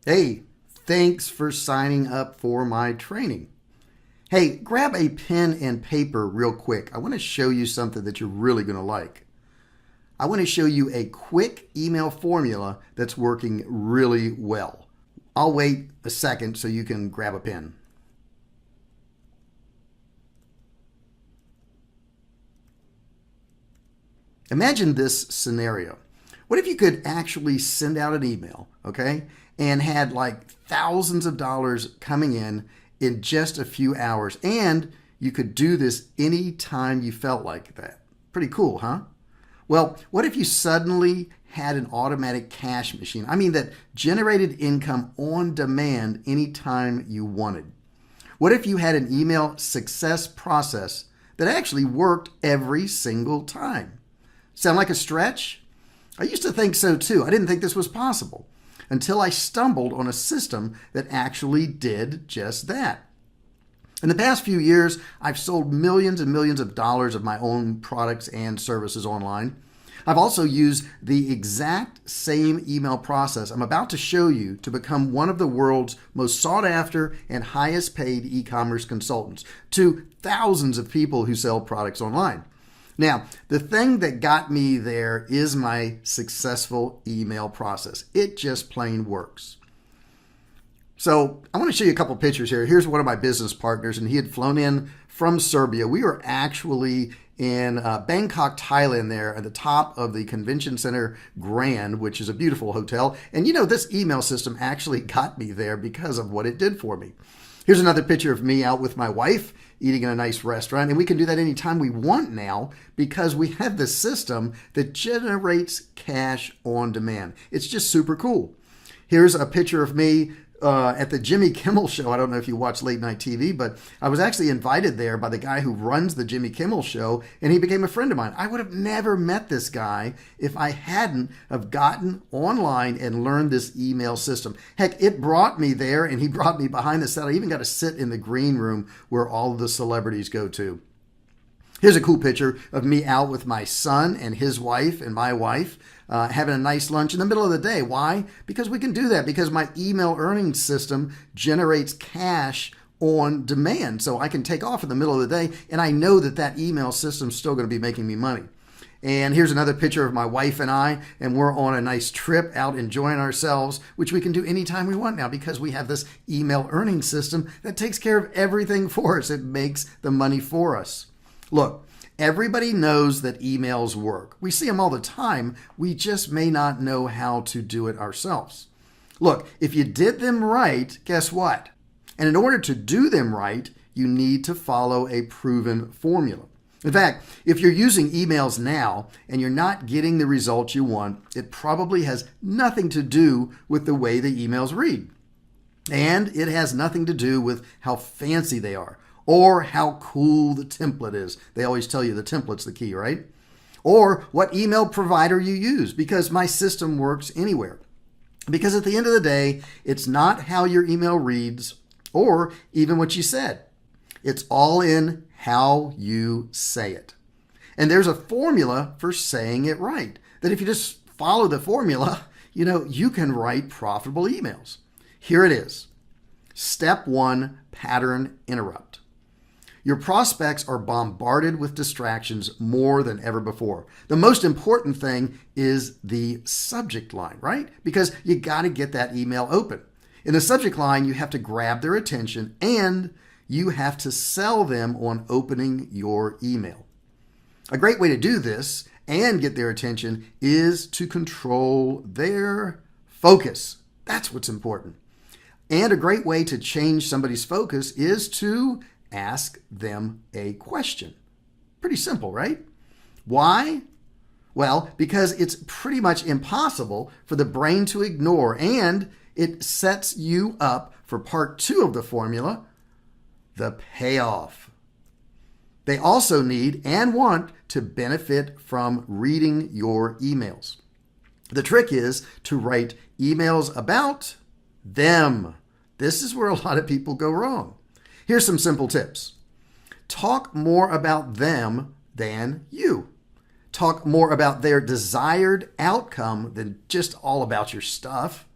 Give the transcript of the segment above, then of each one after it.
Hey, thanks for signing up for my training. Hey, grab a pen and paper real quick. I want to show you something that you're really going to like. I want to show you a quick email formula that's working really well. I'll wait a second so you can grab a pen. Imagine this scenario. What if you could actually send out an email, okay, and had like thousands of dollars coming in just a few hours, and you could do this anytime you felt like that? Pretty cool, huh? Well, what if you suddenly had an automatic cash machine? I mean, that generated income on demand anytime you wanted. What if you had an email success process that actually worked every single time? Sound like a stretch? I used to think so too. I didn't think this was possible until I stumbled on a system that actually did just that. In the past few years, I've sold millions and millions of dollars of my own products and services online. I've also used the exact same email process I'm about to show you to become one of the world's most sought after and highest paid e-commerce consultants to thousands of people who sell products online. Now, the thing that got me there is my successful email process. It just plain works. So I want to show you a couple pictures here. Here's one of my business partners, and he had flown in from Serbia. We were actually in Bangkok, Thailand there at the top of the Convention Center Grand, which is a beautiful hotel. And you know, this email system actually got me there because of what it did for me. Here's another picture of me out with my wife eating in a nice restaurant. And we can do that anytime we want now because we have this system that generates cash on demand. It's just super cool. Here's a picture of me at the Jimmy Kimmel Show. I don't know if you watch late night TV, but I was actually invited there by the guy who runs the Jimmy Kimmel Show, and he became a friend of mine. I would have never met this guy if I hadn't have gotten online and learned this email system. Heck, it brought me there, and he brought me behind the set. I even got to sit in the green room where all of the celebrities go to. Here's a cool picture of me out with my son and his wife and my wife having a nice lunch in the middle of the day. Why? Because we can do that because my email earning system generates cash on demand. So I can take off in the middle of the day and I know that that email system is still going to be making me money. And here's another picture of my wife and I, and we're on a nice trip out enjoying ourselves, which we can do anytime we want now because we have this email earning system that takes care of everything for us. It makes the money for us. Look, everybody knows that emails work. We see them all the time. We just may not know how to do it ourselves. Look, if you did them right, guess what? And in order to do them right, you need to follow a proven formula. In fact, if you're using emails now and you're not getting the results you want, it probably has nothing to do with the way the emails read. And it has nothing to do with how fancy they are, or how cool the template is. They always tell you the template's the key, right? Or what email provider you use, because my system works anywhere. Because at the end of the day, it's not how your email reads or even what you said. It's all in how you say it. And there's a formula for saying it right, that if you just follow the formula, you can write profitable emails. Here it is. Step 1, pattern interrupt. Your prospects are bombarded with distractions more than ever before. The most important thing is the subject line, right? Because you got to get that email open. In the subject line, you have to grab their attention and you have to sell them on opening your email. A great way to do this and get their attention is to control their focus. That's what's important. And a great way to change somebody's focus is to ask them a question. Pretty simple, right? Why? Well, because it's pretty much impossible for the brain to ignore, and it sets you up for part 2 of the formula, the payoff. They also need and want to benefit from reading your emails. The trick is to write emails about them. This is where a lot of people go wrong. Here's some simple tips. Talk more about them than you. Talk more about their desired outcome than just all about your stuff.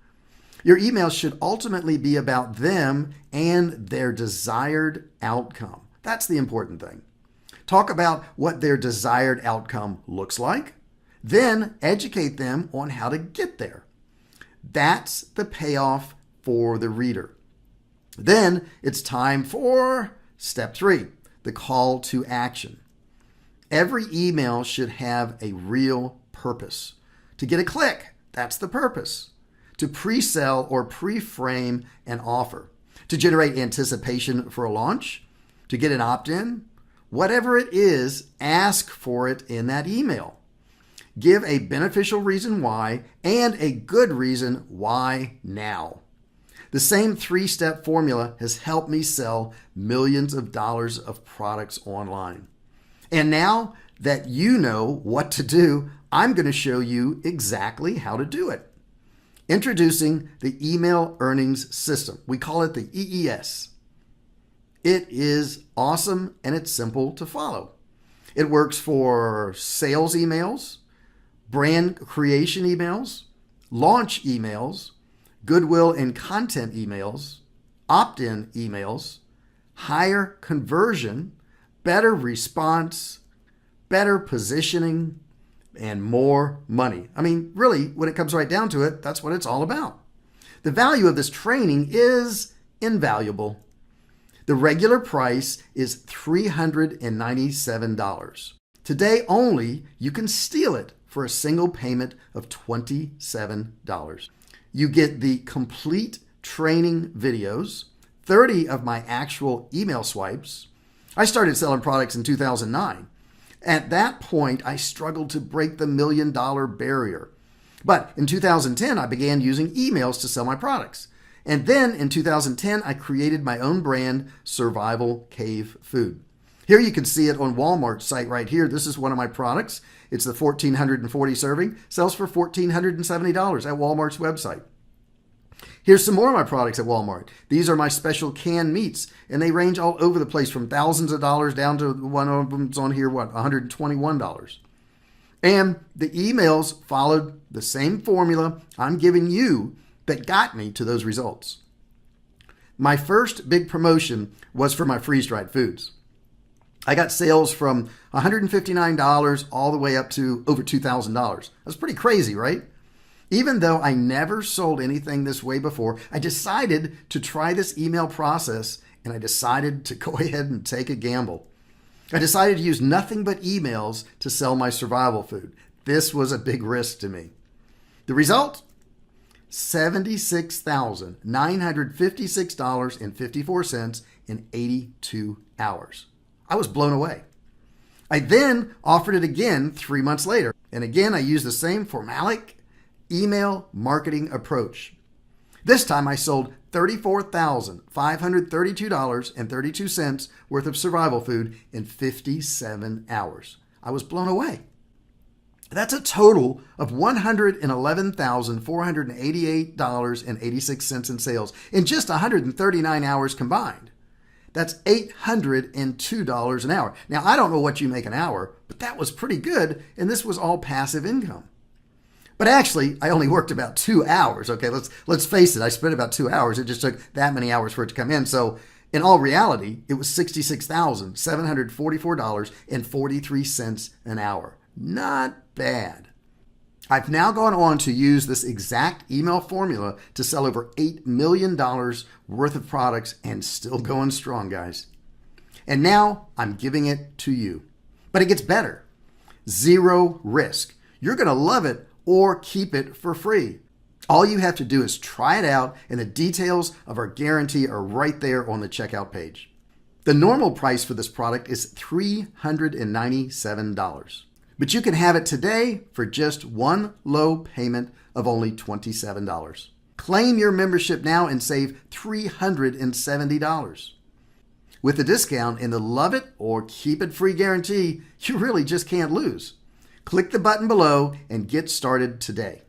Your email should ultimately be about them and their desired outcome. That's the important thing. Talk about what their desired outcome looks like, then educate them on how to get there. That's the payoff for the reader. Then it's time for step 3, the call to action. Every email should have a real purpose. To get a click, that's the purpose. To pre-sell or pre-frame an offer. To generate anticipation for a launch. To get an opt-in. Whatever it is, ask for it in that email. Give a beneficial reason why and a good reason why now. The same 3-step formula has helped me sell millions of dollars of products online. And now that you know what to do, I'm going to show you exactly how to do it. Introducing the Email Earnings System. We call it the EES. It is awesome and it's simple to follow. It works for sales emails, brand creation emails, launch emails, goodwill and content emails, opt-in emails, higher conversion, better response, better positioning, and more money. I mean, really, when it comes right down to it, that's what it's all about. The value of this training is invaluable. The regular price is $397. Today only, you can steal it for a single payment of $27. You get the complete training videos, 30 of my actual email swipes. I started selling products in 2009. At that point, I struggled to break the $1 million barrier. But in 2010, I began using emails to sell my products. And then in 2010, I created my own brand, Survival Cave Food. Here you can see it on Walmart's site right here. This is one of my products. It's the 1,440 serving. Sells for $1,470 at Walmart's website. Here's some more of my products at Walmart. These are my special canned meats, and they range all over the place from thousands of dollars down to one of them's on here, $121. And the emails followed the same formula I'm giving you that got me to those results. My first big promotion was for my freeze-dried foods. I got sales from $159 all the way up to over $2,000. That's pretty crazy, right? Even though I never sold anything this way before, I decided to try this email process and I decided to go ahead and take a gamble. I decided to use nothing but emails to sell my survival food. This was a big risk to me. The result? $76,956.54 in 82 hours. I was blown away. I then offered it again 3 months later. And again, I used the same formalic email marketing approach. This time I sold $34,532.32 worth of survival food in 57 hours. I was blown away. That's a total of $111,488.86 in sales in just 139 hours combined. That's $802 an hour. Now, I don't know what you make an hour, but that was pretty good, and this was all passive income. But actually, I only worked about 2 hours. Okay, let's face it. I spent about 2 hours. It just took that many hours for it to come in. So in all reality, it was $66,744.43 an hour. Not bad. I've now gone on to use this exact email formula to sell over $8 million worth of products and still going strong, guys. And now I'm giving it to you. But it gets better. Zero risk. You're going to love it or keep it for free. All you have to do is try it out, and the details of our guarantee are right there on the checkout page. The normal price for this product is $397, but you can have it today for just one low payment of only $27. Claim your membership now and save $370. With the discount and the love it or keep it free guarantee, you really just can't lose. Click the button below and get started today.